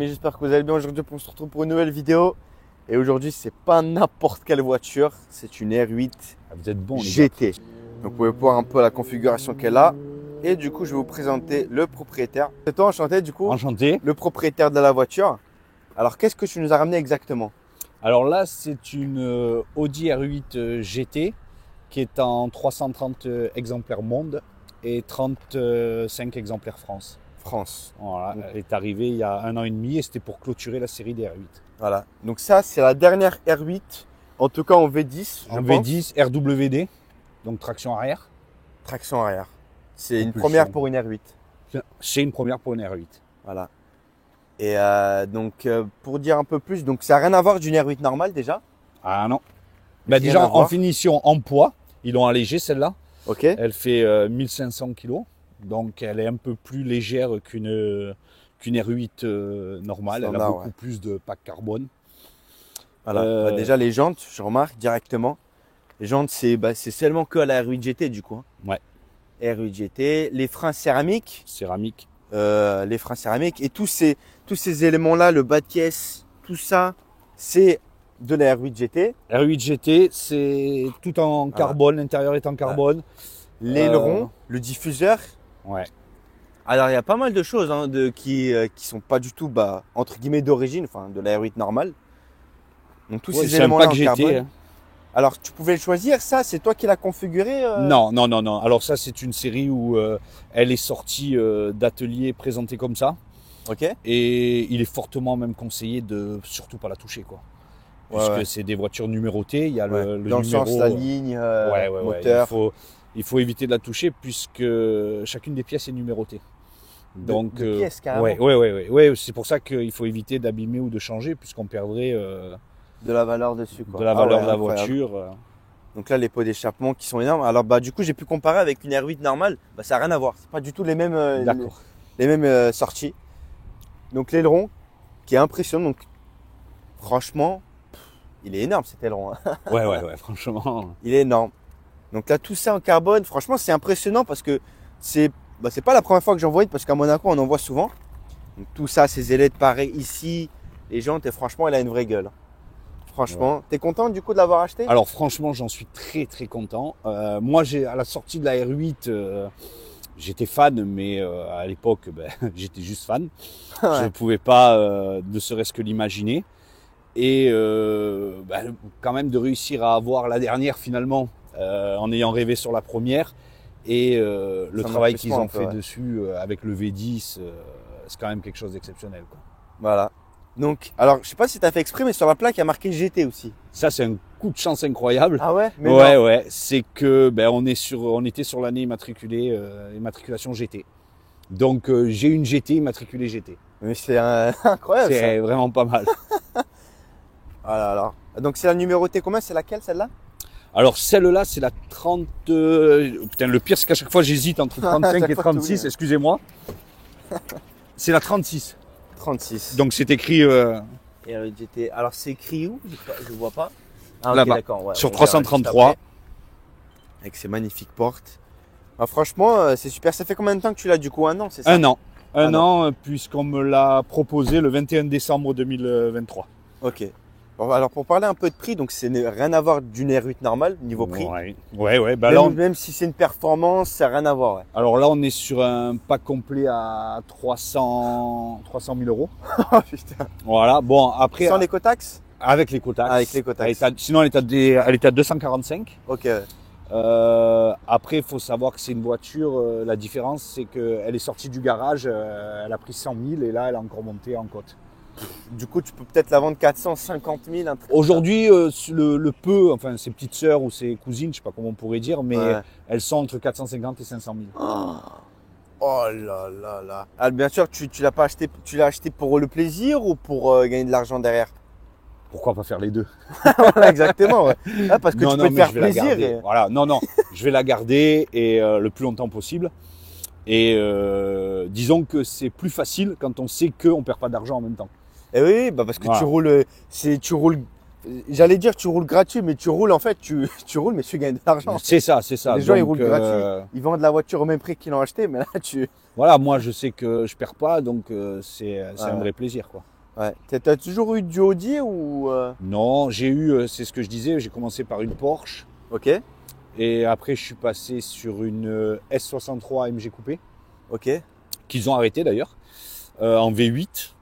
Mais j'espère que vous allez bien. Aujourd'hui, on se retrouve pour une nouvelle vidéo. Et aujourd'hui, c'est pas n'importe quelle voiture, c'est une R8 Vous êtes bon, GT. Donc vous pouvez voir un peu la configuration qu'elle a. Et du coup, je vais vous présenter le propriétaire. C'est toi, enchanté du coup. Enchanté. Le propriétaire de la voiture. Alors, qu'est-ce que tu nous as ramené exactement? Alors là, c'est une Audi R8 GT qui est en 330 exemplaires monde et 35 exemplaires France. France. Voilà, elle est arrivée il y a 1 an et demi et c'était pour clôturer la série des R8. Voilà. Donc ça, c'est la dernière R8, en tout cas en V10. En V10, RWD, donc traction arrière. Traction arrière. C'est une Propulsion. première pour une R8. C'est une première pour une R8. Voilà. Et pour dire un peu plus, donc ça n'a rien à voir d'une R8 normale déjà. Ah non. Bah, Rien déjà à en voir. finition, en poids, ils l'ont allégée celle-là. Ok. Elle fait 1500 kg, donc elle est un peu plus légère qu'une R8 normale. Elle a Standard, beaucoup ouais. plus de pack carbone. Voilà. Bah, déjà les jantes, je remarque directement. Les jantes, c'est seulement que à la R8 GT du coup. Hein. Ouais. R8 GT, les freins céramiques, Céramique. et tous ces éléments-là, le bas de caisse, tout ça, c'est de la R8 GT. R8 GT, c'est tout en carbone, l'intérieur est en carbone. L'aileron, le diffuseur. Ouais. Alors il y a pas mal de choses hein, qui sont pas du tout entre guillemets d'origine, enfin de la R8 normale. Donc tous Ouais, ces c'est un éléments-là pack en GT. carbone. Hein. Alors tu pouvais le choisir, ça c'est toi qui l'as configuré Non. Alors ça, c'est une série où elle est sortie d'atelier présentée comme ça. Ok. Et il est fortement même conseillé de surtout pas la toucher, quoi. Puisque c'est des voitures numérotées. Il y a le dans le numéro, sens la ligne, ouais. moteur. Il faut éviter de la toucher puisque chacune des pièces est numérotée. Donc, de pièces carrément. ouais. C'est pour ça qu'il faut éviter d'abîmer ou de changer puisqu'on perdrait De la valeur dessus quoi. de la valeur ouais, de la incroyable. voiture. Donc là les pots d'échappement qui sont énormes. Alors du coup j'ai pu comparer avec une R8 normale, ça n'a rien à voir. C'est pas du tout les mêmes D'accord. les mêmes sorties. Donc l'aileron qui est impressionnant. Donc franchement, il est énorme cet aileron. Hein. Ouais, franchement. Il est énorme. Donc là tout ça en carbone, franchement c'est impressionnant parce que c'est pas la première fois que j'en vois une parce qu'à Monaco on en voit souvent. Donc tout ça, ces ailettes pareilles ici, les jantes et franchement elle a une vraie gueule. Franchement, t'es content du coup de l'avoir acheté? Alors franchement, j'en suis très content. Moi, à la sortie de la R8, j'étais fan, mais à l'époque, j'étais juste fan. Je ne pouvais pas, ne serait-ce que l'imaginer. Et quand même de réussir à avoir la dernière finalement, en ayant rêvé sur la première. Et le travail qu'ils ont fait dessus avec le V10, c'est quand même quelque chose d'exceptionnel, quoi. Voilà. Donc, alors, je sais pas si tu as fait exprès, mais sur la plaque, il y a marqué GT aussi. Ça, c'est un coup de chance incroyable. Ah ouais? Mais ouais. C'est que on était sur l'année immatriculée, immatriculation GT. Donc, j'ai une GT immatriculée GT. Mais c'est incroyable. C'est vraiment pas mal. Voilà, alors. Donc, c'est la numérotée combien? C'est laquelle, celle-là? Alors, celle-là, c'est la 30... Putain, le pire, c'est qu'à chaque fois, j'hésite entre 35 et 36. Excusez-moi. C'est la 36. 36. Donc, c'est écrit... Et GT. Alors, c'est écrit où? Je vois pas. Ah, là-bas, d'accord. Ouais, sur 333. Avec ses magnifiques portes. Ah, franchement, c'est super. Ça fait combien de temps que tu l'as du coup? 1 an, c'est ça? 1 an. Un an, puisqu'on me l'a proposé le 21 décembre 2023. Ok. Bon, alors, pour parler un peu de prix, donc c'est rien à voir d'une R8 normale, niveau prix. Ouais. Même si c'est une performance, ça n'a rien à voir. Ouais. Alors là, on est sur un pack complet à 300 000 euros. Oh putain. Voilà. Bon, après. Sans l'écotaxe? Avec l'écotaxe. Avec l'écotaxe. Sinon, elle est à 245. Ok. Après, il faut savoir que c'est une voiture. La différence, c'est qu'elle est sortie du garage. Elle a pris 100 000 et là, elle a encore monté en côte. Du coup, tu peux peut-être la vendre 450 000. Aujourd'hui, enfin ses petites sœurs ou ses cousines, je sais pas comment on pourrait dire, mais elles sont entre 450 et 500 000. Oh là là là. Ah, bien sûr, tu l'as pas acheté, tu l'as acheté pour le plaisir ou pour gagner de l'argent derrière? Pourquoi pas faire les deux? Voilà, exactement. Ouais. Ah, parce que tu peux te faire plaisir. Voilà, non, je vais la garder et le plus longtemps possible. Et disons que c'est plus facile quand on sait qu'on perd pas d'argent en même temps. Et oui, parce que tu roules, J'allais dire tu roules gratuit, mais tu roules en fait, tu roules, mais tu gagnes de l'argent. C'est ça. Les gens, ils Donc, roulent gratuit. Ils vendent la voiture au même prix qu'ils l'ont acheté, mais là, Voilà, moi, je sais que je perds pas, donc c'est un vrai plaisir, quoi. Ouais. T'as toujours eu du Audi ou Non, j'ai eu, c'est ce que je disais, j'ai commencé par une Porsche. Ok. Et après, je suis passé sur une S63 AMG coupé, Ok. qu'ils ont arrêté d'ailleurs, en V8.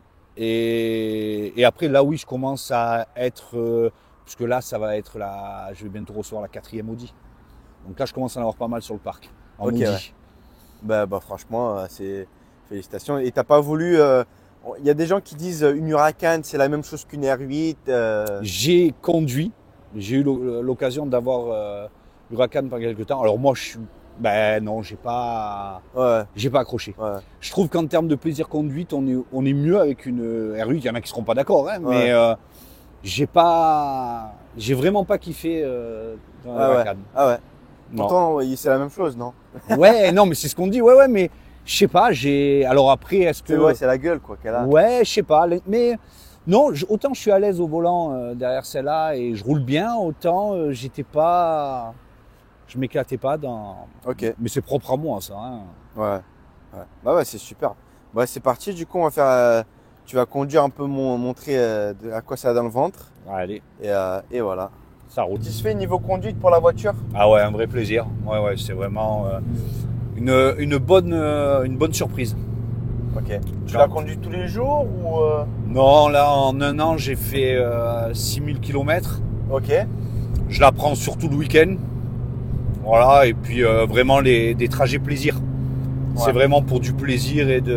Et après, là, oui, je commence à être, parce que là, ça va être je vais bientôt recevoir la 4e Audi. Donc là, je commence à en avoir pas mal sur le parc, en Ok, Audi. ouais. Bah franchement, c'est félicitations. Et t'as pas voulu il y a des gens qui disent une Huracan, c'est la même chose qu'une R8. J'ai conduit, j'ai eu l'occasion d'avoir Huracan pendant quelques temps. Alors moi, non, j'ai pas accroché. Ouais. Je trouve qu'en termes de plaisir conduite, on est mieux avec une R8. Il y en a qui seront pas d'accord, hein, mais j'ai vraiment pas kiffé dans la Huracan. Ah ouais. Non. Pourtant, c'est la même chose, non? Ouais, non, mais c'est ce qu'on dit. Ouais, mais je sais pas. Alors après, est-ce que c'est la gueule quoi qu'elle a. Ouais, je sais pas. Mais non, autant je suis à l'aise au volant derrière celle-là et je roule bien, autant je m'éclatais pas dans. Ok. Mais c'est propre à moi, ça. Hein. Ouais. Bah ouais, c'est super. Bah c'est parti. Du coup, on va faire. Tu vas conduire un peu montrer à quoi ça a dans le ventre. Allez. Et voilà. Ça roule. Satisfait niveau conduite pour la voiture? Ah ouais, un vrai plaisir. Ouais, c'est vraiment une bonne surprise. Ok. Tu la conduis tous les jours ou Non, là en un an j'ai fait 6000 km. Ok. Je la prends surtout le week-end. Voilà, et puis vraiment des trajets plaisir. Ouais. C'est vraiment pour du plaisir et du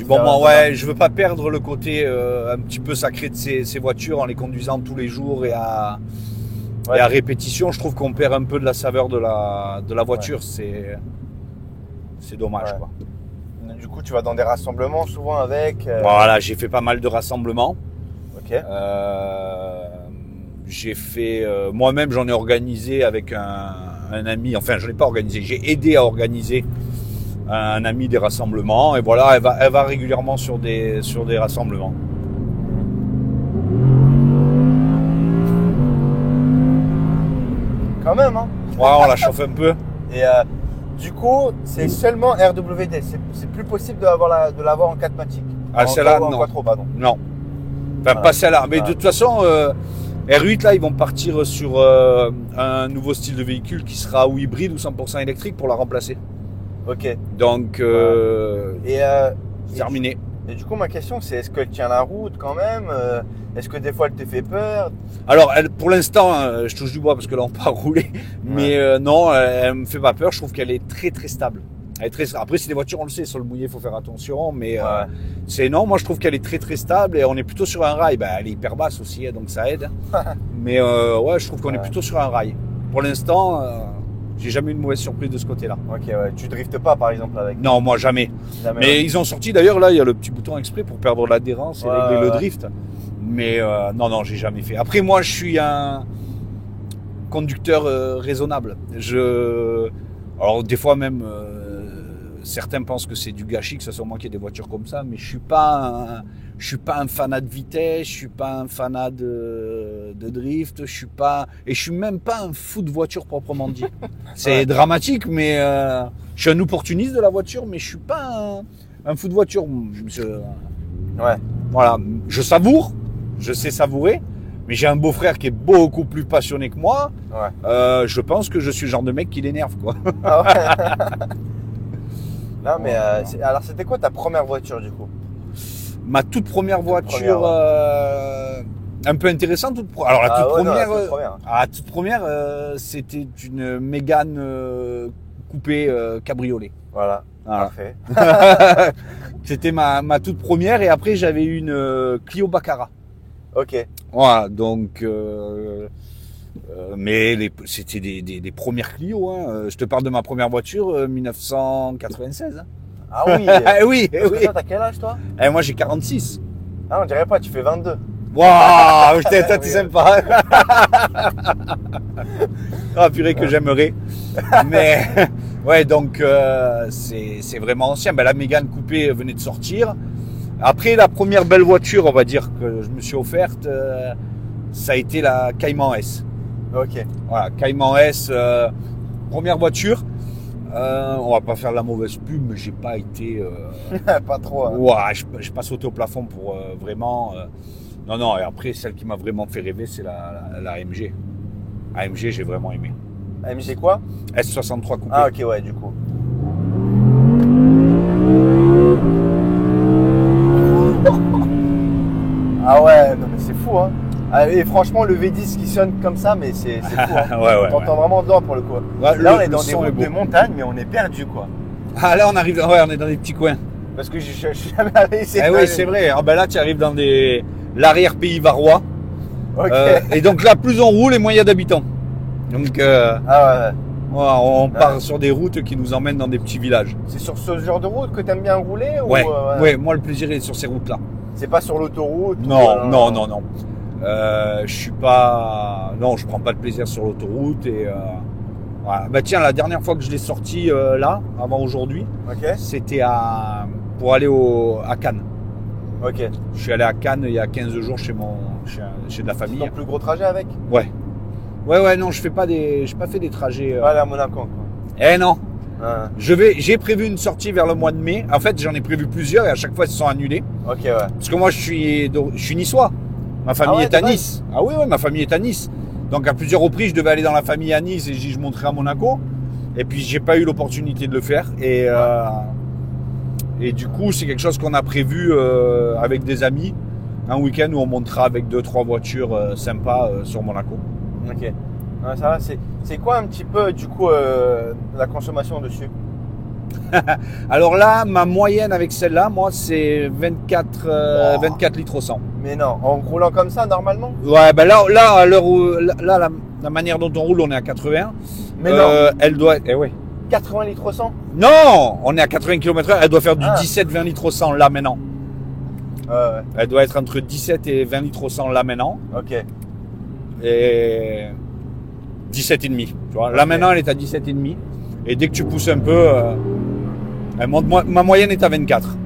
bon moment. Ouais, je veux pas perdre le côté un petit peu sacré de ces voitures en les conduisant tous les jours et à répétition. Je trouve qu'on perd un peu de la saveur de la voiture. Ouais. C'est dommage, quoi. Du coup, tu vas dans des rassemblements souvent avec. Voilà, j'ai fait pas mal de rassemblements. Ok. J'ai fait moi-même, j'en ai organisé avec un ami. Enfin, je l'ai pas organisé. J'ai aidé à organiser un ami des rassemblements. Et voilà, elle va régulièrement sur des rassemblements. Quand même, hein. Ouais, on la chauffe un peu. Et du coup, c'est seulement RWD. C'est plus possible de l'avoir en 4matic. Ah, celle-là, non. Non. Enfin, pas celle-là. Mais de toute façon, R8, là, ils vont partir sur un nouveau style de véhicule qui sera ou hybride ou 100% électrique pour la remplacer. Ok. Donc, terminé. Et du coup, ma question, c'est est-ce qu'elle tient la route quand même? Est-ce que des fois, elle te fait peur? Alors, pour l'instant, je touche du bois parce que là, on peut rouler. Mais non, elle me fait pas peur. Je trouve qu'elle est très, très stable. Après, c'est des voitures, on le sait, sur le mouillé, il faut faire attention. Mais non, moi, je trouve qu'elle est très, très stable. Et on est plutôt sur un rail. Ben, elle est hyper basse aussi, donc ça aide. Mais ouais, je trouve qu'on est plutôt sur un rail. Pour l'instant, j'ai jamais eu une mauvaise surprise de ce côté-là. Ok, ouais. Tu driftes pas, par exemple, avec? Non, moi, jamais. Mais ils ont sorti, d'ailleurs, là, il y a le petit bouton exprès pour perdre l'adhérence et régler le drift. Mais non, j'ai jamais fait. Après, moi, je suis un conducteur raisonnable. Alors, des fois même, certains pensent que c'est du gâchis, que ce soit moi qui ai des voitures comme ça, mais je suis pas un fanat de vitesse, je suis pas un fanat de drift, je suis même pas un fou de voiture proprement dit. C'est dramatique, mais je suis un opportuniste de la voiture, mais je suis pas un fou de voiture. Voilà, je savoure. Je sais savourer, mais j'ai un beau-frère qui est beaucoup plus passionné que moi. Ouais. Je pense que je suis le genre de mec qui l'énerve, quoi. Ah ouais. Non, mais alors, c'était quoi ta première voiture, du coup? Ma toute première voiture, un peu intéressante. Alors, la toute première, c'était une Mégane coupée cabriolet. Voilà. Parfait. C'était ma toute première, et après, j'avais une Clio Baccara. Ok. Voilà, donc mais c'était des premières Clio. Hein. Je te parle de ma première voiture, 1996. Hein. Ah oui. Oui. T'as quel âge, toi? Moi, j'ai 46. Ah, on dirait pas, tu fais 22. Waouh, toi, t'es sympa. Ah, purée que j'aimerais. Mais ouais, donc c'est vraiment ancien. Ben, la Mégane coupée venait de sortir. Après, la première belle voiture, on va dire, que je me suis offerte, ça a été la Cayman S. Ok. Voilà, Cayman S, première voiture. On va pas faire la mauvaise pub, mais j'ai pas été. Pas trop. Hein. Ouais, j'ai pas sauté au plafond pour vraiment. Non, non. Et après, celle qui m'a vraiment fait rêver, c'est la AMG. AMG, j'ai vraiment aimé. AMG quoi? S63 coupé. Ah ok, ouais, du coup. Ah ouais, non mais c'est fou hein. Ah, et franchement le V10 qui sonne comme ça, mais c'est fou hein. Ouais. T'entends vraiment dedans pour le coup. Ouais, Là on est dans des son est routes beau. de montagne, mais on est perdu quoi. Ah là, on arrive. Ouais, on est dans des petits coins. Parce que je suis jamais allé ici. Eh oui, c'est vrai. Ah ben là, tu arrives dans l'arrière-pays varois. Ok. Et donc là, plus on roule et moins il y a d'habitants. Donc Ah ouais. voilà, on part sur des routes qui nous emmènent dans des petits villages. C'est sur ce genre de route que t'aimes bien rouler ou Ouais, moi le plaisir est sur ces routes-là. C'est pas sur l'autoroute? Non. Je suis pas. Non, je prends pas de plaisir sur l'autoroute et. Voilà. Bah tiens, la dernière fois que je l'ai sorti là, avant aujourd'hui, Ok. c'était pour aller à Cannes. Ok. Je suis allé à Cannes il y a 15 jours chez de la C'est famille. ton plus gros trajet avec? Ouais, non, j'ai pas fait des trajets. Ouais, à Monaco quoi. Eh non, Ah. j'ai prévu une sortie vers le mois de mai. En fait, j'en ai prévu plusieurs et à chaque fois, ils se sont annulés. Ok, ouais. Parce que moi, je suis niçois. Ma famille ouais, est à de base. Nice. Ah oui, ma famille est à Nice. Donc, à plusieurs reprises, je devais aller dans la famille à Nice et je monterais à Monaco. Et puis, j'ai pas eu l'opportunité de le faire. Et du coup, c'est quelque chose qu'on a prévu avec des amis. Un week-end où on montera avec 2-3 voitures sympas sur Monaco. Ok. Ouais, ça va. C'est quoi un petit peu du coup la consommation dessus? Alors là, ma moyenne avec celle-là, moi, c'est 24 litres au 100. Mais non, en roulant comme ça normalement? Ouais, ben là, à l'heure où, là, la manière dont on roule, on est à 80. Mais non. Elle doit, ouais. 80 litres au 100? Non, on est à 80 km/h. Elle doit faire du Ah. 17-20 litres au 100 là maintenant. Ouais. Elle doit être entre 17 et 20 litres au 100 là maintenant. Ok. Et 17,5. Tu vois, là Ok. maintenant, elle est à 17,5. Et dès que tu pousses un peu, elle monte. Ma moyenne est à 24.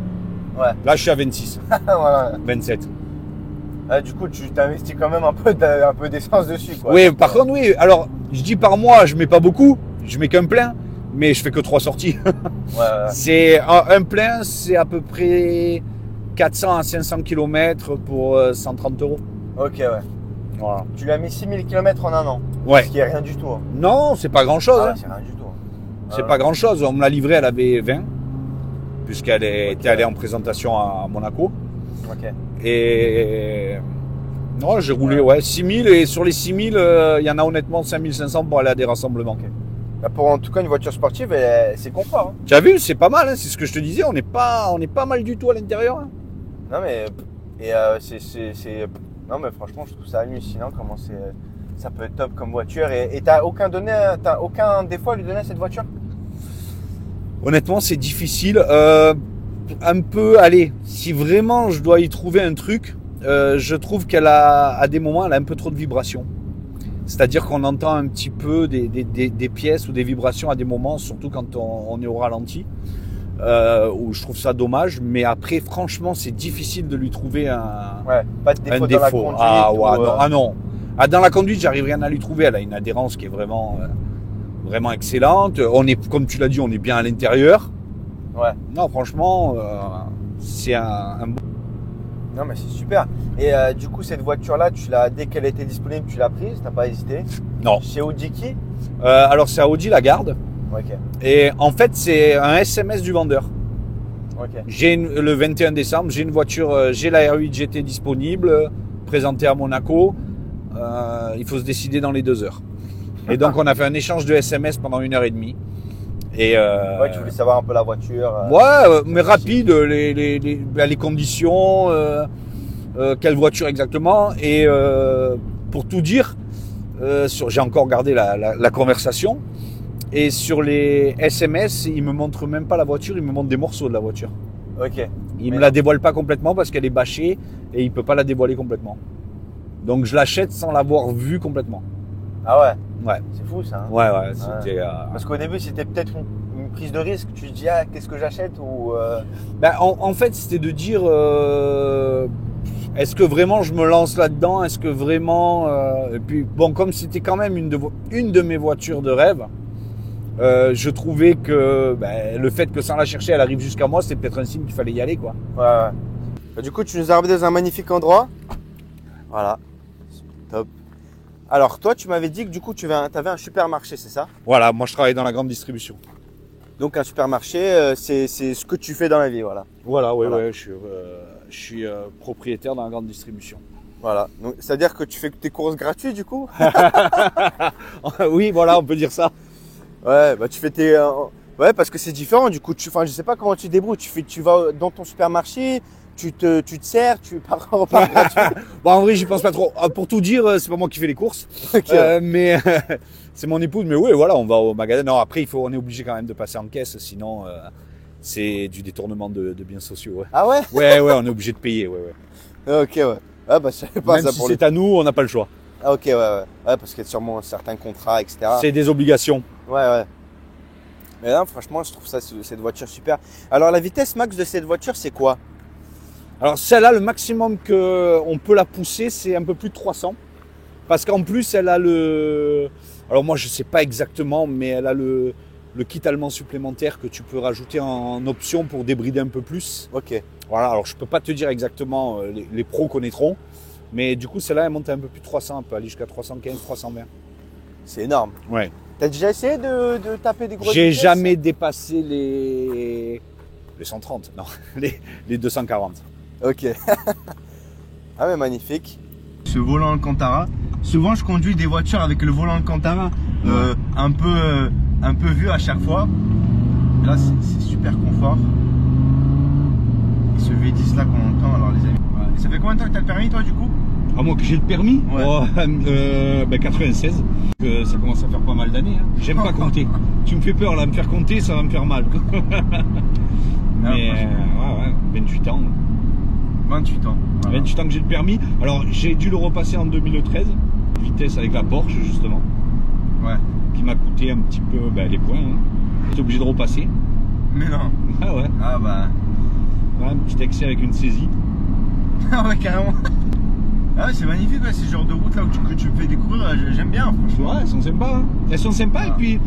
Ouais. Là, je suis à 26, Voilà. 27. Ah, du coup, tu t'investis quand même un peu d'essence dessus, quoi. Oui, par contre, oui. Alors, je dis par mois, je mets pas beaucoup. Je mets qu'un plein. Mais je fais que 3 sorties. Ouais. C'est un plein, c'est à peu près 400 à 500 km pour 130 €. Ok, ouais. Voilà. Tu lui as mis 6000 km en un an. Ouais. Ce qui est rien du tout. Hein. Non, c'est pas grand chose. Ah ouais, c'est rien du tout. C'est pas grand chose. On me l'a livrée, elle avait 20. Puisqu'elle était allée en présentation à Monaco. Ok. Et non, j'ai roulé 6000 et sur les 6000, il y en a honnêtement 5500 pour aller à des rassemblements. Ok. Bah, pour en tout cas une voiture sportive, c'est confort. Hein. Tu as vu, c'est pas mal, hein, c'est ce que je te disais, on n'est pas mal du tout à l'intérieur. Hein. Non mais non mais franchement je trouve ça hallucinant comment ça peut être top comme voiture et t'as aucun défaut à lui donner à cette voiture? Honnêtement, c'est difficile. Un peu, allez, si vraiment je dois y trouver un truc, je trouve qu'elle a, à des moments, elle a un peu trop de vibrations. C'est-à-dire qu'on entend un petit peu des pièces ou des vibrations à des moments, surtout quand on est au ralenti, où je trouve ça dommage. Mais après, franchement, c'est difficile de lui trouver pas de défaut un dans la défaut. conduite Non. Ah, dans la conduite, j'arrive rien à lui trouver. Elle a une adhérence qui est vraiment excellente. On est, comme tu l'as dit, on est bien à l'intérieur. Ouais. Non, franchement, c'est un bon. Non mais c'est super. Et du coup cette voiture là, dès qu'elle était disponible, tu l'as prise, t'as pas hésité? Non. Chez Audi qui? Alors c'est à Audi la garde. Ok. Et en fait, c'est un SMS du vendeur. Ok. Le 21 décembre, j'ai une voiture, j'ai la R8 GT disponible, présentée à Monaco. Il faut se décider dans les 2 heures. Et donc on a fait un échange de SMS pendant 1h30. Et Ouais, tu voulais savoir un peu la voiture. mais rapide, les conditions, quelle voiture exactement. Et pour tout dire, j'ai encore gardé la conversation. Et sur les SMS, il me montre même pas la voiture, il me montre des morceaux de la voiture. Ok. Il me la dévoile pas complètement parce qu'elle est bâchée et il peut pas la dévoiler complètement. Donc je l'achète sans l'avoir vue complètement. Ah ouais. Ouais. C'est fou ça. Hein. Ouais, c'était. Parce qu'au début c'était peut-être une prise de risque? Tu te dis, ah, qu'est-ce que j'achète ou Ben, en fait, c'était de dire, est-ce que vraiment je me lance là-dedans? Est-ce que vraiment... Et puis, bon, comme c'était quand même une de mes voitures de rêve, je trouvais que le fait que sans la chercher, elle arrive jusqu'à moi, c'était peut-être un signe qu'il fallait y aller, quoi. Ouais. Bah, du coup, tu nous as ramené dans un magnifique endroit. Voilà. Top. Alors, toi, tu m'avais dit que du coup, tu avais un supermarché, c'est ça? Voilà, moi je travaille dans la grande distribution. Donc, un supermarché, c'est ce que tu fais dans la vie, voilà. Voilà, Voilà. ouais, je suis propriétaire dans la grande distribution. Voilà. Donc, c'est-à-dire que tu fais tes courses gratuites, du coup? Oui, voilà, on peut dire ça. Ouais, bah tu fais tes... Ouais, parce que c'est différent, du coup. Enfin, je sais pas comment tu te débrouilles. Tu vas dans ton supermarché, tu te sers, tu pars en repas gratuit. Bon, en vrai, j'y pense pas trop. Pour tout dire, c'est pas moi qui fais les courses. Ok. Mais c'est mon épouse. Mais oui, voilà, on va au magasin. Non, après, on est obligé quand même de passer en caisse, sinon c'est du détournement de biens sociaux. Ouais. Ah ouais? Ouais, on est obligé de payer. Ouais. Ok, ouais. Ah bah je savais pas Même ça si pour c'est à nous, on n'a pas le choix. Ah ok, ouais. Ouais, parce qu'il y a sûrement certains contrats, etc. C'est des obligations. Ouais. Mais là, franchement, je trouve cette voiture super. Alors, la vitesse max de cette voiture, c'est quoi? Alors celle-là, le maximum qu'on peut la pousser, c'est un peu plus de 300. Parce qu'en plus, elle a le... Alors moi, je sais pas exactement, mais elle a le kit allemand supplémentaire que tu peux rajouter en option pour débrider un peu plus. Ok. Voilà, alors je peux pas te dire exactement, les pros connaîtront. Mais du coup, celle-là, elle monte à un peu plus de 300, elle peut aller jusqu'à 315, 320. C'est énorme. Ouais. T'as déjà essayé de taper des grosses J'ai vitesses? jamais dépassé les 130, non, les 240. Ok. Ah mais magnifique. Ce volant Alcantara. Souvent je conduis des voitures avec le volant Alcantara un peu vieux à chaque fois. Et là c'est super confort. Et ce V10 là qu'on entend, alors les amis. Voilà. Ça fait combien de temps que t'as le permis toi du coup? Ah, moi que j'ai le permis, Ouais. 96. Ça commence à faire pas mal d'années. Hein. J'aime pas compter. Tu me fais peur là, me faire compter, ça va me faire mal. Mais ouais, 28 ans. 28 ans. Voilà. 28 ans que j'ai le permis. Alors j'ai dû le repasser en 2013. Vitesse avec la Porsche justement. Ouais. Qui m'a coûté un petit peu les points. Hein. J'étais obligé de repasser. Mais non. Ah ouais. Ah bah. Ouais, un petit excès avec une saisie. Ah ouais carrément. Ah ouais, c'est magnifique, ouais, ces genres de routes là que tu me fais découvrir, j'aime bien franchement. Ouais, elles sont sympas. Hein. Elles sont sympas et puis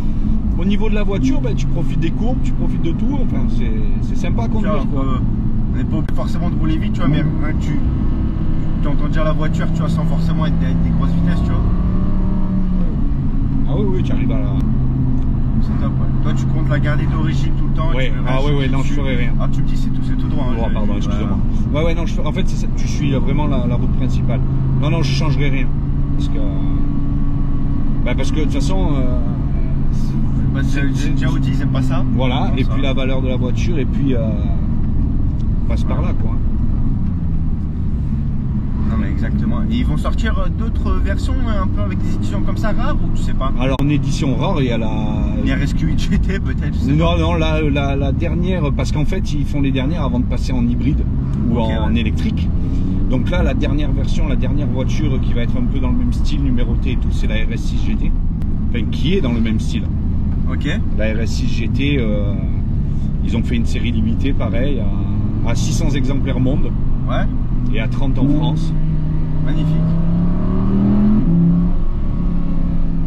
au niveau de la voiture, tu profites des courbes, tu profites de tout. Enfin, c'est sympa à conduire. On n'est pas obligé forcément de rouler vite, tu vois, mais tu entends dire la voiture, tu vois, sans forcément être des grosses vitesses, tu vois. Ah oui, tu arrives à la... C'est top, ouais. Toi, tu comptes la garder d'origine tout le temps? Ouais, non, je ferai rien. Ah, tu me dis, c'est tout droit. Hein, oh, pardon, excusez-moi. Ouais, non, en fait, tu suis vraiment la route principale. Non, je changerai rien. Parce que de toute façon... Déjà Audi, ils aiment pas ça. Voilà, non, et ça. Puis la valeur de la voiture, et puis... passe par là, quoi. Non mais exactement. Et ils vont sortir d'autres versions un peu avec des éditions comme ça rares ou tu sais pas? Alors en édition rare, il y a la... Il y a RSQ8 GT peut-être? Non, la dernière, parce qu'en fait ils font les dernières avant de passer en hybride ou en électrique. Donc là la dernière version, la dernière voiture qui va être un peu dans le même style, numérotée et tout, c'est la RS6 GT. Enfin qui est dans le même style. Ok. La RS6 GT, ils ont fait une série limitée pareil à 600 exemplaires monde. Ouais. Et à 30 en France. Magnifique.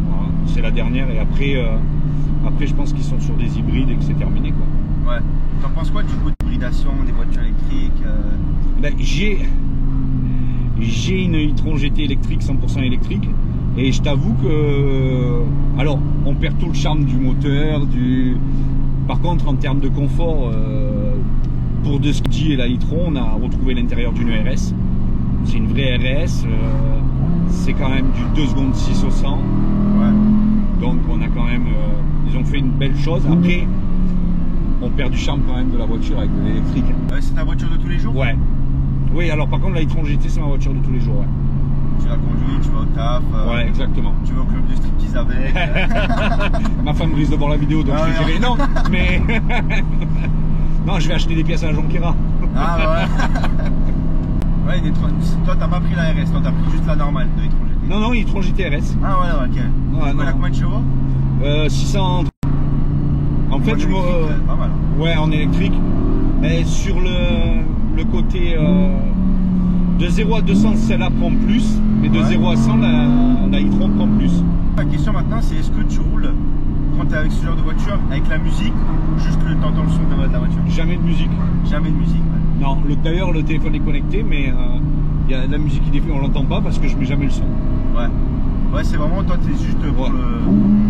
Voilà, c'est la dernière et après je pense qu'ils sont sur des hybrides et que c'est terminé quoi. Ouais. T'en penses quoi du coup d'hybridation, des voitures électriques? J'ai une e-tron GT électrique, 100% électrique. Et je t'avoue que... Alors, on perd tout le charme du moteur, Par contre, en termes de confort... Pour de ce qui est la e-tron, on a retrouvé l'intérieur d'une RS. C'est une vraie RS. C'est quand même du 2 secondes 6 au 100. Ouais. Donc on a quand même... ils ont fait une belle chose. Après, on perd du charme quand même de la voiture avec de l'électrique. C'est ta voiture de tous les jours? Ouais. Oui, alors par contre la e-tron GT c'est ma voiture de tous les jours. Ouais. Tu la conduis, tu vas au taf. Ouais, exactement. Tu vas au club de striptease avec. Ma femme risque de voir la vidéo donc je dirais non. Mais... Non, je vais acheter des pièces à la Jonquera. Ah ouais. Ouais, toi t'as pas pris la RS, toi t'as pris juste la normale de e-tron GT. Non, e-tron GT RS. Ah ouais, ok. Ouais, elle a combien de chevaux? 600. En fait, je me. Pas mal. Ouais, en électrique. Mais sur le côté de 0 à 200, celle-là prend plus. Mais de 0 à 100, la e-tron prend plus. La question maintenant, c'est est-ce que tu roules quand tu es avec ce genre de voiture avec la musique ou juste que tu entends le son de la voiture? Jamais de musique. Jamais de musique. Ouais. Non, d'ailleurs, le téléphone est connecté, mais il y a de la musique qui défile, on l'entend pas parce que je mets jamais le son. Ouais. Ouais, c'est vraiment, toi, t'es juste pour le...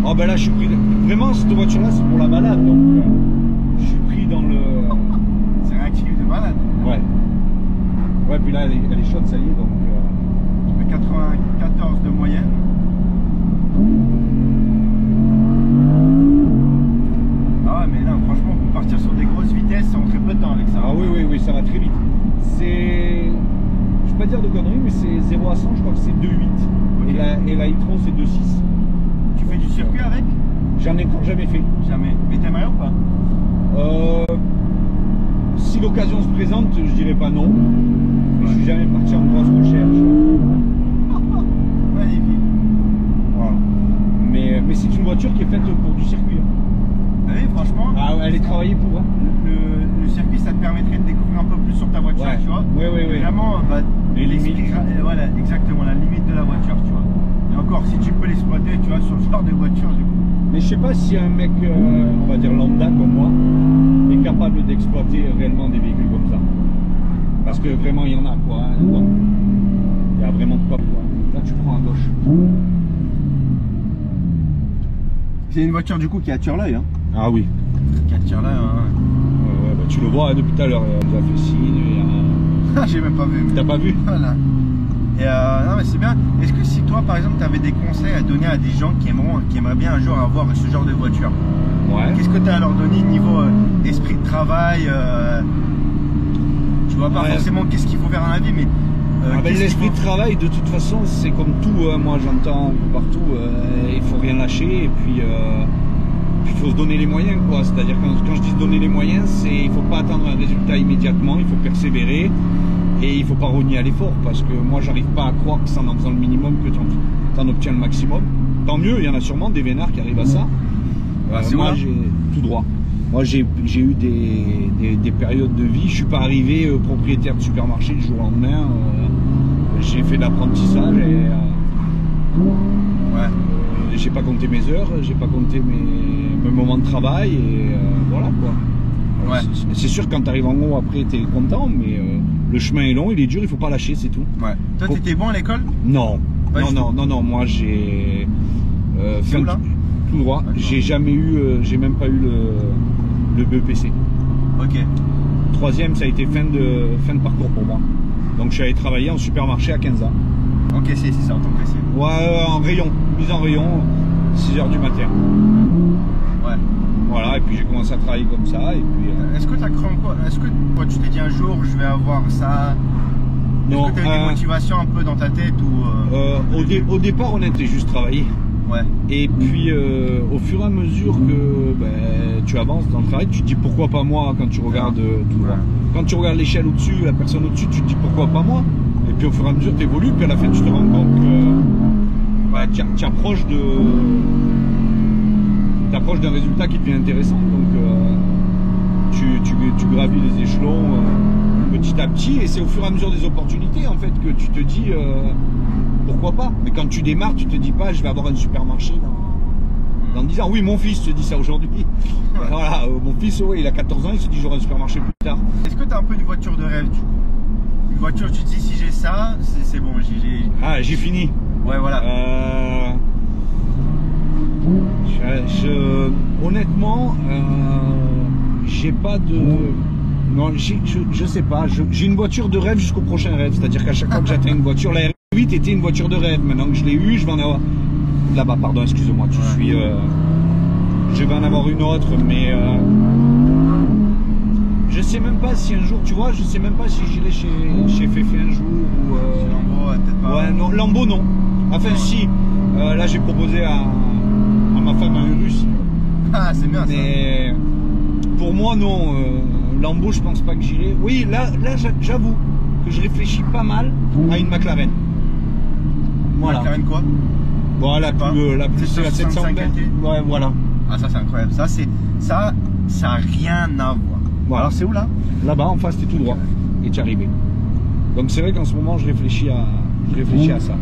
Oh ben là, je suis pris... Vraiment, cette voiture-là, c'est pour la balade, donc je suis pris dans le... C'est réactif de balade. Ouais. Ouais, puis là, elle est chaude, ça y est, donc... Tu mets 94 de moyenne. Ah ouais, mais là, franchement, pour partir sur des grosses vitesses, ça rentrait peu de temps avec ça. Ah oui, ça va très vite. C'est... Je vais pas dire de conneries, mais c'est 0 à 100, je crois que c'est 2,8. Okay. Et la e-tron, c'est 2,6. Tu fais du circuit avec? J'en ai encore jamais fait. Jamais. Mais t'aimerais ou pas? Si l'occasion se présente, je dirais pas non. Mais je suis jamais parti en grosse recherche. Magnifique. Voilà. Mais c'est une voiture qui est faite pour du circuit. Ah oui, franchement. Ah, elle est travaillée pour. Hein. Le circuit, ça te permettrait de découvrir un peu plus sur ta voiture, tu vois. Oui. Vraiment, bah, les limites. Voilà, exactement, la limite de la voiture, tu vois. Et encore, si tu peux l'exploiter, tu vois, sur ce genre de voiture, du coup. Mais je sais pas si un mec, on va dire lambda comme moi, est capable d'exploiter réellement des véhicules comme ça. Parce que vraiment, il y en a, quoi. Hein, donc, il y a vraiment de quoi. Là, tu prends à gauche. C'est une voiture, du coup, qui attire l'œil, hein. Ah oui. Qui attire l'œil, hein. Ouais, bah, tu le vois, hein, depuis tout à l'heure, il nous a fait signe. J'ai même pas vu. T'as pas vu? Voilà. Et non mais c'est bien. Est-ce que si toi par exemple tu avais des conseils à donner à des gens qui aimeraient bien un jour avoir ce genre de voiture, qu'est-ce que tu as à leur donner niveau esprit de travail, tu vois pas forcément qu'est-ce qu'il faut faire dans la vie, mais l'esprit de travail de toute façon c'est comme tout, hein, moi j'entends partout, il faut rien lâcher et puis il faut se donner les moyens, quoi. C'est-à-dire quand je dis se donner les moyens, c'est il faut pas attendre un résultat immédiatement, il faut persévérer. Et il faut pas rogner à l'effort parce que moi j'arrive pas à croire que c'est en faisant le minimum que tu en obtiens le maximum. Tant mieux, il y en a sûrement des vénards qui arrivent à ça. Moi j'ai tout droit. Moi j'ai eu des périodes de vie, je suis pas arrivé propriétaire de supermarché du jour au lendemain. J'ai fait de l'apprentissage et j'ai pas compté mes heures, j'ai pas compté mes moments de travail et voilà quoi. Ouais. C'est sûr que quand tu arrives en haut après tu es content, mais le chemin est long, il est dur, il faut pas lâcher, c'est tout. Ouais. Toi t'étais bon à l'école? Non. Non, moi j'ai fait tout droit. J'ai jamais eu, j'ai même pas eu le BEPC. Ok. Troisième, ça a été fin de parcours pour moi. Donc je suis allé travailler en supermarché à 15 ans. En caissier, c'est ça, en tant que caissier? Ouais, en rayon, mise en rayon, 6 h du matin. Ouais. Voilà, et puis j'ai commencé à travailler comme ça, et puis... Est-ce que tu as cru en quoi? Est-ce que toi, tu t'es dit un jour, je vais avoir ça? Est-ce que tu as eu des motivations un peu dans ta tête ou au départ, on était juste travailler. Ouais. Et puis, au fur et à mesure que tu avances dans le travail, tu te dis pourquoi pas moi quand tu regardes tout droit. Quand tu regardes l'échelle au-dessus, la personne au-dessus, tu te dis pourquoi pas moi. Et puis au fur et à mesure, tu évolues, puis à la fin, tu te rends compte que tu approches d'un résultat qui devient intéressant, donc tu gravis les échelons petit à petit, et c'est au fur et à mesure des opportunités en fait que tu te dis pourquoi pas. Mais quand tu démarres, tu te dis pas je vais avoir un supermarché dans 10 ans. Oui, mon fils se dit ça aujourd'hui. Ouais. Voilà, mon fils il a 14 ans, il se dit j'aurai un supermarché plus tard. Est-ce que tu as un peu une voiture de rêve du coup? Une voiture, tu te dis si j'ai ça, c'est bon, j'ai fini. Ouais, voilà. Honnêtement, j'ai pas de... Non, je sais pas. J'ai une voiture de rêve jusqu'au prochain rêve. C'est-à-dire qu'à chaque fois que j'atteins une voiture, la R8 était une voiture de rêve. Maintenant que je l'ai eue, je vais en avoir... Là-bas, pardon, excuse-moi, je vais en avoir une autre, mais... Je sais même pas si un jour, tu vois, je sais même pas si j'irai chez Féfé un jour ou... Lambo, peut-être pas. Ouais, non, Lambo, non. Enfin, si. Là, j'ai proposé à ma femme un Urus. Ah, c'est bien ça. Mais pour moi, non. Lambo, je pense pas que j'irai. Oui, là j'avoue que je réfléchis pas mal à une McLaren. Voilà. McLaren quoi? Bon, la plus c'est la 720. Ouais, voilà. Ah ça c'est incroyable. Ça a rien à voir. Bon, alors c'est où là? Là-bas, en face, t'es tout droit. Et tu es arrivé. Donc c'est vrai qu'en ce moment, je réfléchis à ça.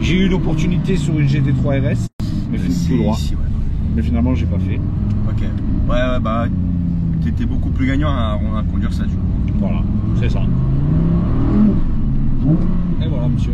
J'ai eu une opportunité sur une GT3 RS, mais tout droit. Ici, ouais. Mais finalement, j'ai pas fait. Ok. Ouais, bah, t'étais beaucoup plus gagnant à conduire ça du coup. Voilà, c'est ça. Et voilà, monsieur.